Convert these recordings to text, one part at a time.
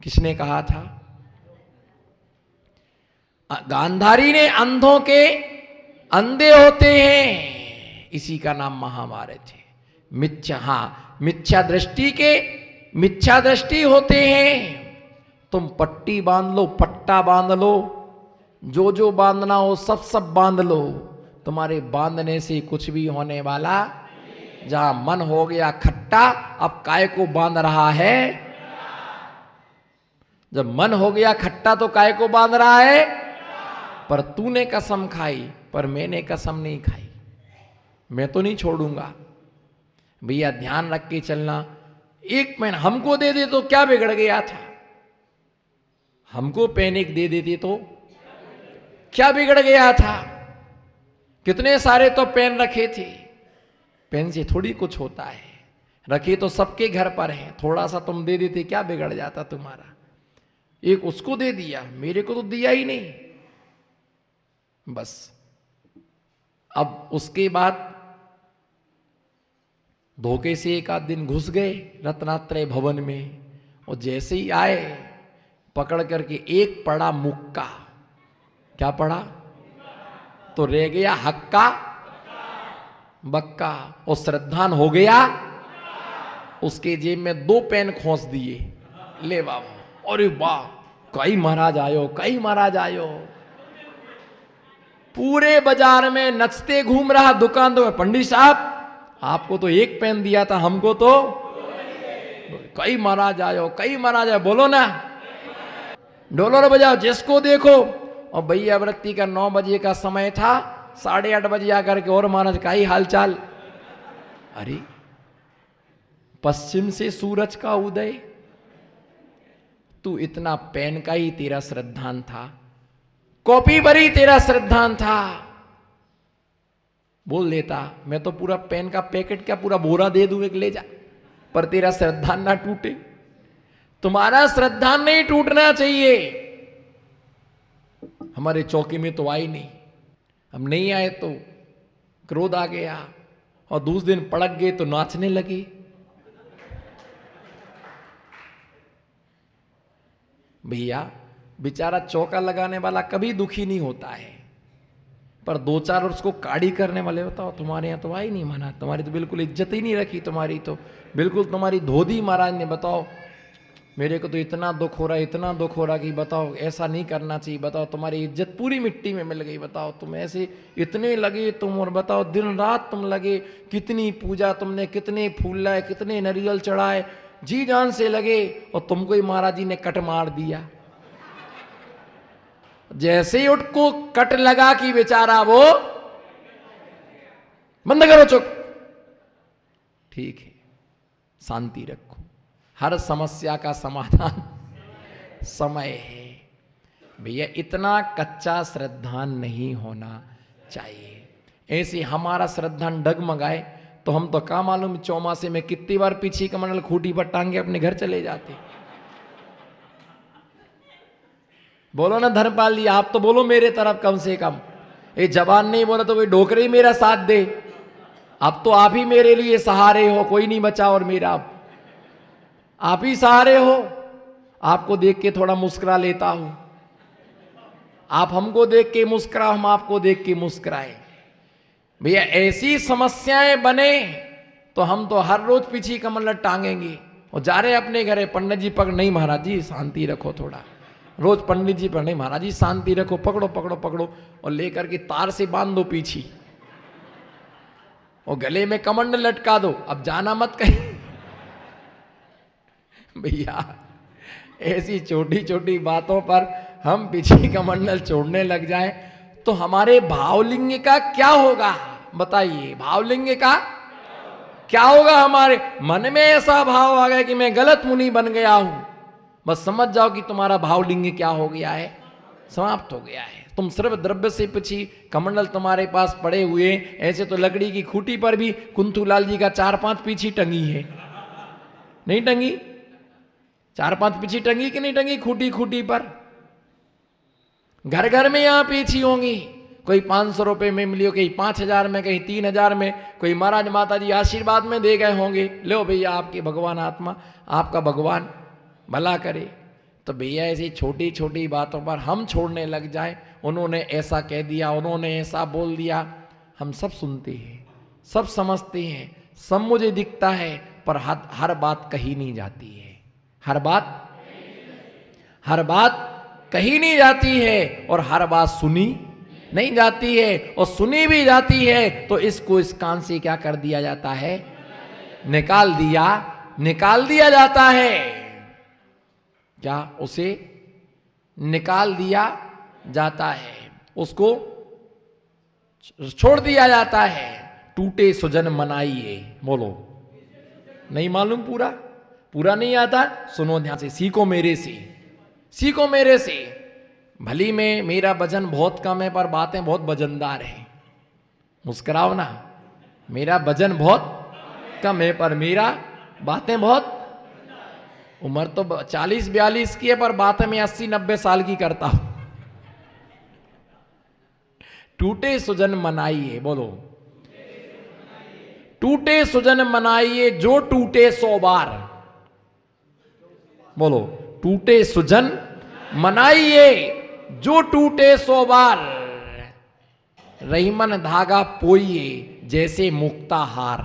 किसने कहा था? गांधारी ने अंधों के अंधे होते हैं, इसी का नाम महाभारत है। मिथ्या दृष्टि के मिथ्या दृष्टि होते हैं। तुम पट्टी बांध लो, पट्टा बांध लो, जो बांधना हो सब बांध लो, तुम्हारे बांधने से कुछ भी होने वाला। जहां मन हो गया खट्टा, अब काय को बांध रहा है? जब मन हो गया खट्टा तो काय को बांध रहा है? पर तूने कसम खाई, पर मैंने कसम नहीं खाई, मैं तो नहीं छोड़ूंगा। भैया ध्यान रख के चलना। एक पेन हमको दे दे तो क्या बिगड़ गया था? हमको पेन एक दे देते तो क्या बिगड़ गया था? कितने सारे तो पेन रखे थे। पेन से थोड़ी कुछ होता है, रखे तो सबके घर पर है। थोड़ा सा तुम दे देते, क्या बिगड़ जाता तुम्हारा? एक उसको दे दिया, मेरे को तो दिया ही नहीं। बस अब उसके बाद धोखे से एक आध दिन घुस गए रत्नात्रय भवन में, और जैसे ही आए पकड़ करके एक पड़ा मुक्का। क्या पड़ा? तो रह गया हक्का बक्का, और श्रद्धान हो गया। उसके जेब में 2 पेन खोस दिए। ले बाबा, अरे वाह, कई महाराज आयो, कई महाराज आयो। पूरे बाजार में नचते घूम रहा। दुकान तो पंडित साहब आपको तो एक पेन दिया था, हमको तो कई महाराज आयो, कई महाराज आयो। बोलो ना, ढोलर बजाओ जिसको देखो। और भैया वृत्ति का 9 बजे का समय था, 8:30 बजे आकर के, और महाराज का ही हालचाल। अरे पश्चिम से सूरज का उदय, तू इतना पेन का ही तेरा श्रद्धान था, कॉपी पर ही तेरा श्रद्धान था। बोल देता मैं तो पूरा पेन का पैकेट क्या पूरा बोरा दे दूं, एक ले जा, पर तेरा श्रद्धान ना टूटे। तुम्हारा श्रद्धान नहीं टूटना चाहिए। हमारे चौकी में तो आई नहीं, हम नहीं आए तो क्रोध आ गया, और दूसरे दिन पड़क गए तो नाचने लगे। भैया बेचारा चौका लगाने वाला कभी दुखी नहीं होता है, पर 2-4 उसको काड़ी करने वाले, बताओ तुम्हारे यहां तो आई नहीं माना, तुम्हारी तो बिल्कुल इज्जत ही नहीं रखी, तुम्हारी तो बिल्कुल तुम्हारी धोदी महाराज ने। बताओ मेरे को तो इतना दुख हो रहा है, इतना दुख हो रहा कि बताओ ऐसा नहीं करना चाहिए। बताओ तुम्हारी इज्जत पूरी मिट्टी में मिल गई। बताओ तुम ऐसे इतने लगे तुम, और बताओ दिन रात तुम लगे, कितनी पूजा तुमने, कितने फूल लाए, कितने नारियल चढ़ाए, जी जान से लगे, और तुमको ही महाराज जी ने कट मार दिया। जैसे ही उठको कट लगा कि बेचारा वो, बंद करो चुप, ठीक है शांति रखो, हर समस्या का समाधान समय है। भैया इतना कच्चा श्रद्धान नहीं होना चाहिए। ऐसे हमारा श्रद्धान डगमगाए तो हम तो क्या मालूम चौमासे में कितनी बार पीछे कमंडल खूटी पर टांगे अपने घर चले जाते। बोलो ना धर्मपाल जी, आप तो बोलो मेरे तरफ कम से कम। ये जबान नहीं बोला तो कोई डोकरे ही मेरा साथ दे। अब तो आप ही मेरे लिए सहारे हो, कोई नहीं बचा और मेरा, आप ही सहारे हो। आपको देख के थोड़ा मुस्कुरा लेता हूं, आप हमको देख के मुस्कुराओ, हम आपको देख के मुस्कुराए। भैया ऐसी समस्याएं बने तो हम तो हर रोज पीछे कमंडल टांगेंगे और जा रहे अपने घरे। पंडित जी पकड़, नहीं महाराज जी शांति रखो थोड़ा, रोज पंडित जी पर नहीं महाराज जी शांति रखो, पकड़ो पकड़ो पकड़ो, और लेकर के तार से बांध दो पीछे, और गले में कमंडल लटका दो, अब जाना मत कहीं। भैया ऐसी छोटी छोटी बातों पर हम पीछे कमंडल छोड़ने लग जाएं तो हमारे भावलिंग का क्या होगा? बताइए, भावलिंग का क्या होगा? हमारे मन में ऐसा भाव आ गया कि मैं गलत मुनि बन गया हूं, बस समझ जाओ कि तुम्हारा भावलिंग क्या हो गया है, समाप्त हो गया है। तुम सिर्फ द्रव्य से पीछे कमंडल तुम्हारे पास पड़े हुए। ऐसे तो लकड़ी की खूटी पर भी कुंथूलाल जी का 4-5 पीछी टंगी है, नहीं टंगी? 4-5 पीछी टंगी कि नहीं टंगी? खूटी खूटी पर घर घर में यहां पीछी होंगी। कोई 500 रुपये में मिली हो, कहीं 5,000 में, कहीं 3,000 में, कोई महाराज माता जी आशीर्वाद में दे गए होंगे, लो भैया आपके भगवान आत्मा, आपका भगवान भला करे। तो भैया ऐसी छोटी छोटी बातों पर हम छोड़ने लग जाए, उन्होंने ऐसा कह दिया, उन्होंने ऐसा बोल दिया, हम सब सुनते हैं, सब समझते हैं, सब मुझे दिखता है, पर हर बात कही नहीं जाती है, हर बात कही नहीं जाती है, और हर बात सुनी नहीं जाती है, और सुनी भी जाती है तो इसको इस कान से क्या कर दिया जाता है, निकाल दिया जाता है। क्या उसे निकाल दिया जाता है, उसको छोड़ दिया जाता है। टूटे सुजन मनाइए, बोलो, नहीं मालूम, पूरा नहीं आता, सुनो ध्यान से, सीखो मेरे से। भली में मेरा वजन बहुत कम है पर बातें बहुत वजनदार हैं, मुस्कुराओ ना, मेरा वजन बहुत कम है पर मेरा बातें बहुत, उम्र तो 40-42 की है पर बातें मैं 80-90 साल की करता हूं। टूटे सुजन मनाइए, बोलो, टूटे सुजन मनाइए जो टूटे 100 बार, बोलो, टूटे सुजन मनाइए जो टूटे 100 बार, रहीमन धागा पोइए जैसे मुक्ता हार।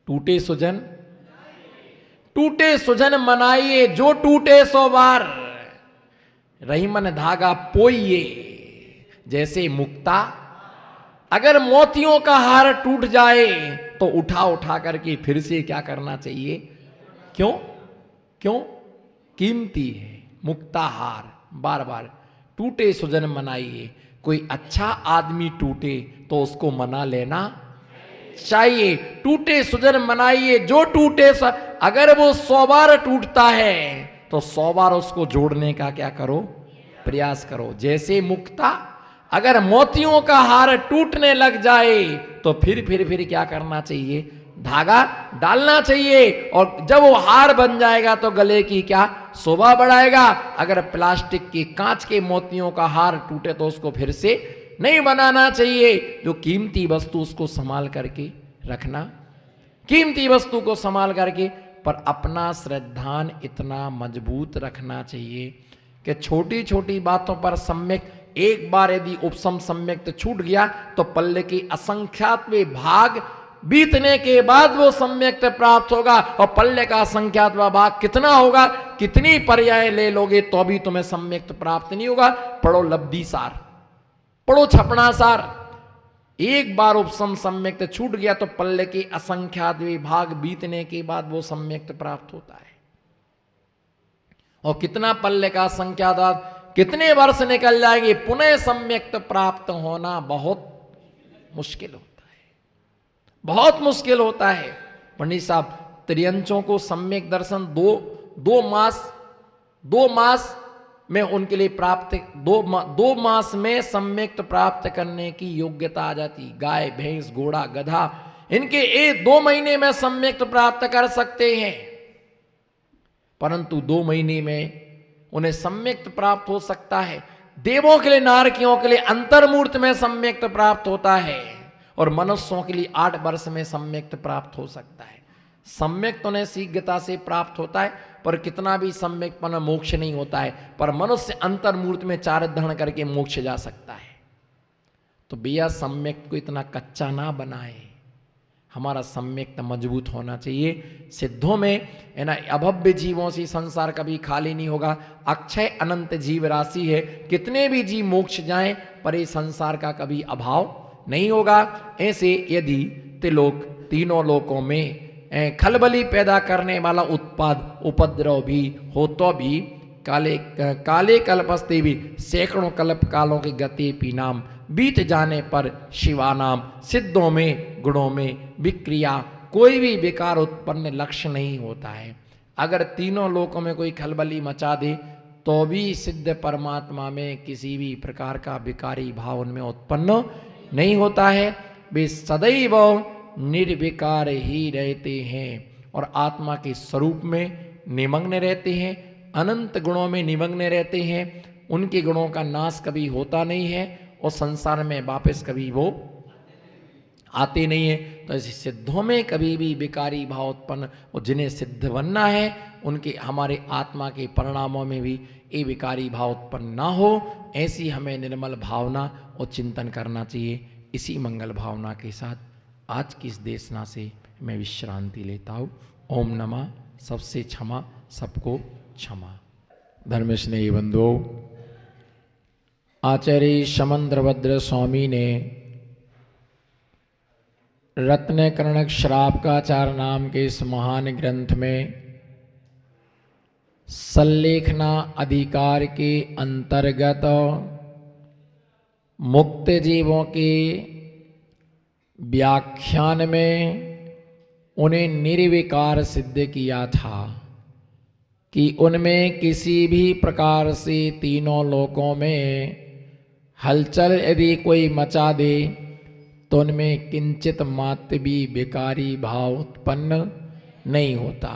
टूटे सुजन मनाइए जो टूटे 100 बार, रहीमन धागा पोइए जैसे मुक्ता। अगर मोतियों का हार टूट जाए तो उठा करके फिर से क्या करना चाहिए, क्यों कीमती है मुक्ता हार। बार बार टूटे सुजन मनाइए, कोई अच्छा आदमी टूटे तो उसको मना लेना चाहिए। टूटे सुजन मनाइए जो टूटे अगर वो 100 बार टूटता है तो 100 बार उसको जोड़ने का क्या करो, प्रयास करो। जैसे मुक्ता, अगर मोतियों का हार टूटने लग जाए तो फिर क्या करना चाहिए, धागा डालना चाहिए, और जब वो हार बन जाएगा तो गले की क्या शोभा बढ़ाएगा। अगर प्लास्टिक की, कांच के मोतियों का हार टूटे तो उसको फिर से नहीं बनाना चाहिए। जो कीमती वस्तु उसको संभाल करके रखना, कीमती वस्तु को संभाल करके, पर अपना श्रद्धान इतना मजबूत रखना चाहिए कि छोटी छोटी बातों पर सम्यक, एक बार यदि उपसम सम्यक छूट गया तो पल्ले की असंख्यात भाग बीतने के बाद वो सम्यक प्राप्त होगा। और पल्ले का असंख्यात भाग कितना होगा, कितनी पर्याय ले लोगे तो भी तुम्हें सम्यक प्राप्त नहीं होगा। पढ़ो लब्धि सार, पढ़ो छपना सार। एक बार उपसम सम्यक छूट गया तो पल्ले के असंख्यात भाग बीतने के बाद वो सम्यक प्राप्त होता है। और कितना पल्ले का असंख्यात, कितने वर्ष निकल जाएंगे, पुनः सम्यक प्राप्त होना बहुत मुश्किल होता है, बहुत मुश्किल होता है। पंडित साहब, त्रियंचों को सम्यक दर्शन दो मास में उनके लिए प्राप्त, दो मास में सम्यक प्राप्त करने की योग्यता आ जाती। गाय, भैंस, घोड़ा, गधा, इनके 2 महीने में सम्यक प्राप्त कर सकते हैं, परंतु 2 महीने में उन्हें सम्यक प्राप्त हो सकता है। देवों के लिए, नारकियों के लिए अंतर्मूर्त में सम्यक प्राप्त होता है, और मनुष्यों के लिए 8 वर्ष में सम्यक प्राप्त हो सकता है। सम्यक तो उन्हें शीघ्रता से प्राप्त होता है, पर कितना भी सम्यक पन मोक्ष नहीं होता है। पर मनुष्य अंतर्मूर्त में चारित्र करके मोक्ष जा सकता है। तो भैया सम्यक को इतना कच्चा ना बनाए, हमारा सम्यक मजबूत होना चाहिए। सिद्धों में है ना, अभव्य जीवों से संसार कभी खाली नहीं होगा। अक्षय अनंत जीव राशि है, कितने भी जीव मोक्ष जाएं पर ये संसार का कभी अभाव नहीं होगा। ऐसे यदि त्रिलोक, तीनों लोकों में खलबली पैदा करने वाला उत्पाद उपद्रव भी हो तो भी काले कल्पस्ते भी सैकड़ों कल्प कालों की गति पीनाम बीत जाने पर शिवानाम। सिद्धों में, गुणों में विक्रिया, कोई भी विकार उत्पन्न लक्ष्य नहीं होता है। अगर तीनों लोकों में कोई खलबली मचा दे तो भी सिद्ध परमात्मा में किसी भी प्रकार का विकारी भाव उनमें उत्पन्न नहीं होता है। वे सदैव निर्विकार ही रहते हैं और आत्मा के स्वरूप में निमग्न रहते हैं, अनंत गुणों में निमग्न रहते हैं। उनके गुणों का नाश कभी होता नहीं है और संसार में वापस कभी वो आते नहीं है। तो ऐसे सिद्धों में कभी भी विकारी भाव उत्पन्न, और जिन्हें सिद्ध बनना है उनके हमारे आत्मा के परिणामों में भी ये विकारी भाव उत्पन्न ना हो, ऐसी हमें निर्मल भावना और चिंतन करना चाहिए। इसी मंगल भावना के साथ आज की इस देशना से मैं विश्रांति लेता हूँ। ओम नमः। सबसे क्षमा, सबको क्षमा। धर्म स्नेही बंधुओं, आचार्य समंद्रभद्र स्वामी ने रत्न कर्णक श्रावकाचार नाम के इस महान ग्रंथ में संलेखना अधिकार के अंतर्गत मुक्त जीवों के व्याख्यान में उन्हें निर्विकार सिद्ध किया था कि उनमें किसी भी प्रकार से तीनों लोकों में हलचल यदि कोई मचा दे तो उनमें किंचित मात्र भी विकारी भाव उत्पन्न नहीं होता,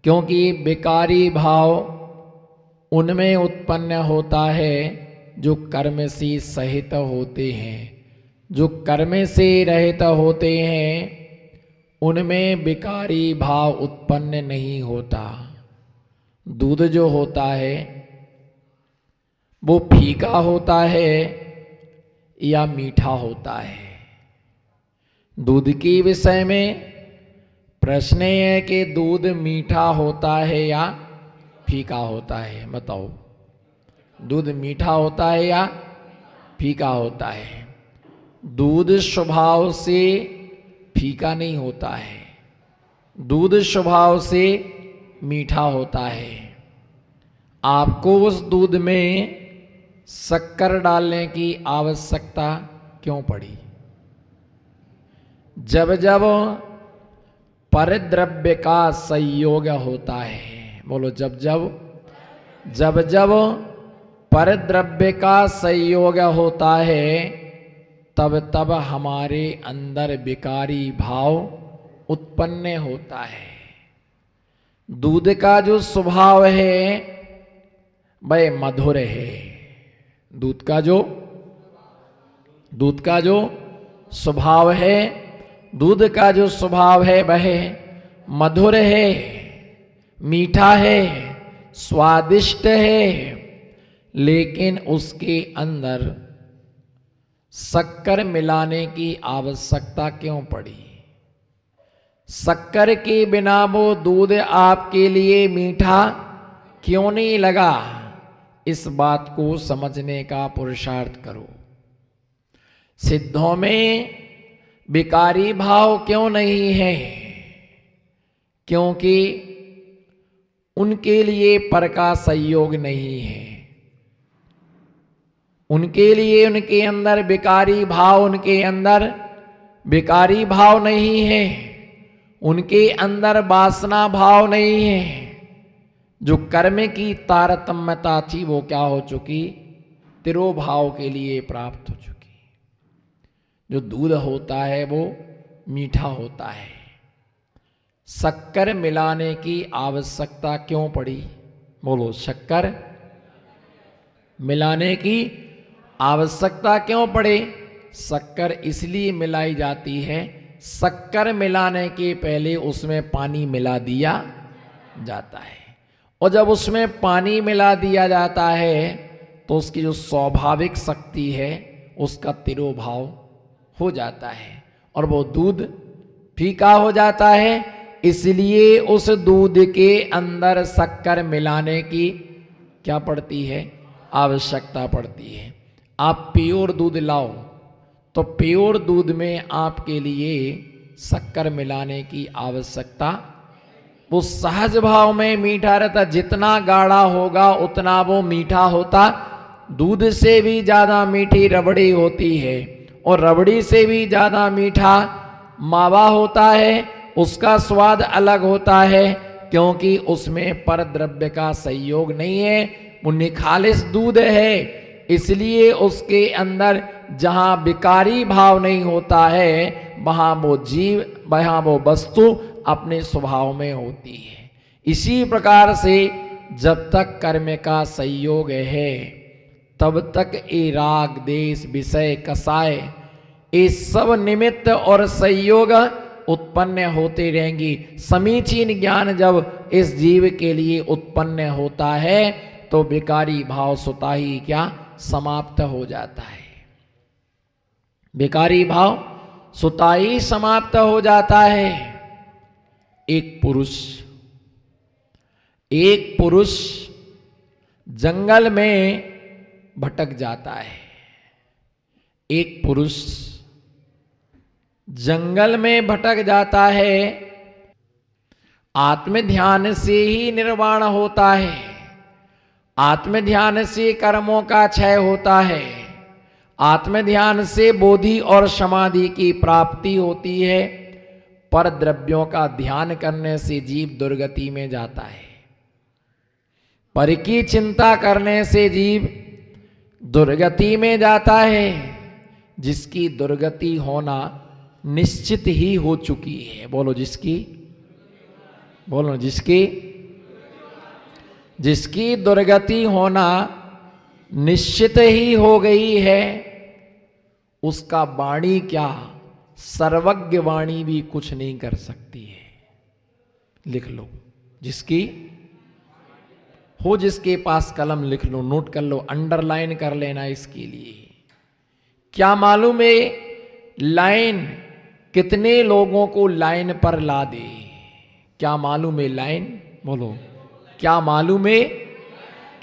क्योंकि विकारी भाव उनमें उत्पन्न होता है जो कर्म से सहित होते हैं। जो कर्म से रहित होते हैं उनमें विकारी भाव उत्पन्न नहीं होता। दूध जो होता है वो फीका होता है या मीठा होता है। दूध के विषय में प्रश्न है कि दूध मीठा होता है या फीका होता है, बताओ। दूध मीठा होता है या फीका होता है? दूध स्वभाव से फीका नहीं होता है, दूध स्वभाव से मीठा होता है। आपको उस दूध में शक्कर डालने की आवश्यकता क्यों पड़ी? जब जब परद्रव्य का संयोग होता है, बोलो जब जब परद्रव्य का संयोग होता है तब तब हमारे अंदर विकारी भाव उत्पन्न होता है। दूध का जो स्वभाव है वह मधुर है। दूध का जो स्वभाव है, दूध का जो स्वभाव है वह मधुर है, मीठा है, स्वादिष्ट है, लेकिन उसके अंदर शक्कर मिलाने की आवश्यकता क्यों पड़ी? शक्कर के बिना वो दूध आपके लिए मीठा क्यों नहीं लगा? इस बात को समझने का पुरुषार्थ करो। सिद्धों में विकारी भाव क्यों नहीं है? क्योंकि उनके लिए पर का संयोग नहीं है। उनके लिए उनके अंदर विकारी भाव, उनके अंदर विकारी भाव नहीं है, उनके अंदर वासना भाव नहीं है। जो कर्म की तारतम्यता थी वो क्या हो चुकी? तिरोभाव के लिए प्राप्त हो चुकी। जो दूध होता है वो मीठा होता है। शक्कर मिलाने की आवश्यकता क्यों पड़ी? बोलो, शक्कर मिलाने की आवश्यकता क्यों पड़े? शक्कर इसलिए मिलाई जाती है, शक्कर मिलाने के पहले उसमें पानी मिला दिया जाता है, और जब उसमें पानी मिला दिया जाता है तो उसकी जो स्वाभाविक शक्ति है उसका तिरोभाव हो जाता है और वो दूध फीका हो जाता है। इसलिए उस दूध के अंदर शक्कर मिलाने की क्या पड़ती है? आवश्यकता पड़ती है। आप प्योर दूध लाओ तो प्योर दूध में आपके लिए शक्कर मिलाने की आवश्यकता, वो सहज भाव में मीठा रहता। जितना गाढ़ा होगा उतना वो मीठा होता। दूध से भी ज्यादा मीठी रबड़ी होती है और रबड़ी से भी ज्यादा मीठा मावा होता है। उसका स्वाद अलग होता है क्योंकि उसमें परद्रव्य का संयोग नहीं है, वो निखालिस दूध है। इसलिए उसके अंदर जहाँ विकारी भाव नहीं होता है वहाँ वो जीव, वहाँ वो वस्तु अपने स्वभाव में होती है। इसी प्रकार से जब तक कर्म का संयोग है तब तक ये राग देश विषय कसाय ये सब निमित्त और संयोग उत्पन्न होते रहेंगी। समीचीन ज्ञान जब इस जीव के लिए उत्पन्न होता है तो विकारी भाव स्वतः ही क्या समाप्त हो जाता है। विकारी भाव स्वतः ही समाप्त हो जाता है। एक पुरुष जंगल में भटक जाता है। एक पुरुष जंगल में भटक जाता है। आत्म ध्यान से ही निर्वाण होता है। आत्म ध्यान से कर्मों का क्षय होता है। आत्म ध्यान से बोधि और समाधि की प्राप्ति होती है। पर द्रव्यों का ध्यान करने से जीव दुर्गति में जाता है। पर की चिंता करने से जीव दुर्गति में जाता है, जिसकी दुर्गति होना निश्चित ही हो चुकी है। बोलो जिसकी, बोलो जिसकी दुर्गति होना निश्चित ही हो गई है, उसका वाणी क्या सर्वज्ञ वाणी भी कुछ नहीं कर सकती है। लिख लो, जिसकी हो, जिसके पास कलम लिख लो, नोट कर लो, अंडरलाइन कर लेना इसके लिए। क्या मालूम है लाइन कितने लोगों को लाइन पर ला दे। क्या मालूम है लाइन, बोलो क्या मालूम है,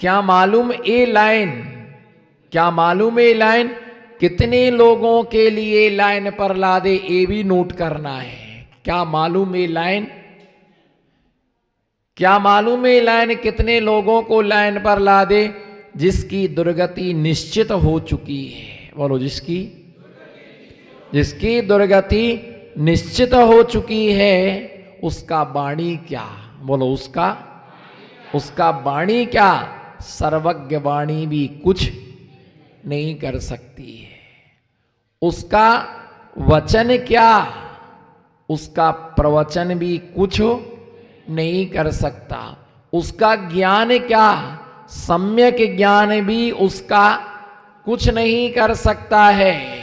क्या मालूम ए लाइन, क्या मालूम है लाइन कितने लोगों के लिए लाइन पर ला दे, ये भी नोट करना है। क्या मालूम है लाइन, क्या मालूम है लाइन कितने लोगों को लाइन पर ला दे, जिसकी दुर्गति निश्चित हो चुकी है। बोलो जिसकी दुर्गति निश्चित हो चुकी है, उसका वाणी क्या, बोलो उसका वाणी क्या सर्वज्ञ वाणी भी कुछ नहीं कर सकती है। उसका वचन क्या, उसका प्रवचन भी कुछ नहीं कर सकता। उसका ज्ञान क्या, सम्यक ज्ञान भी उसका कुछ नहीं कर सकता है।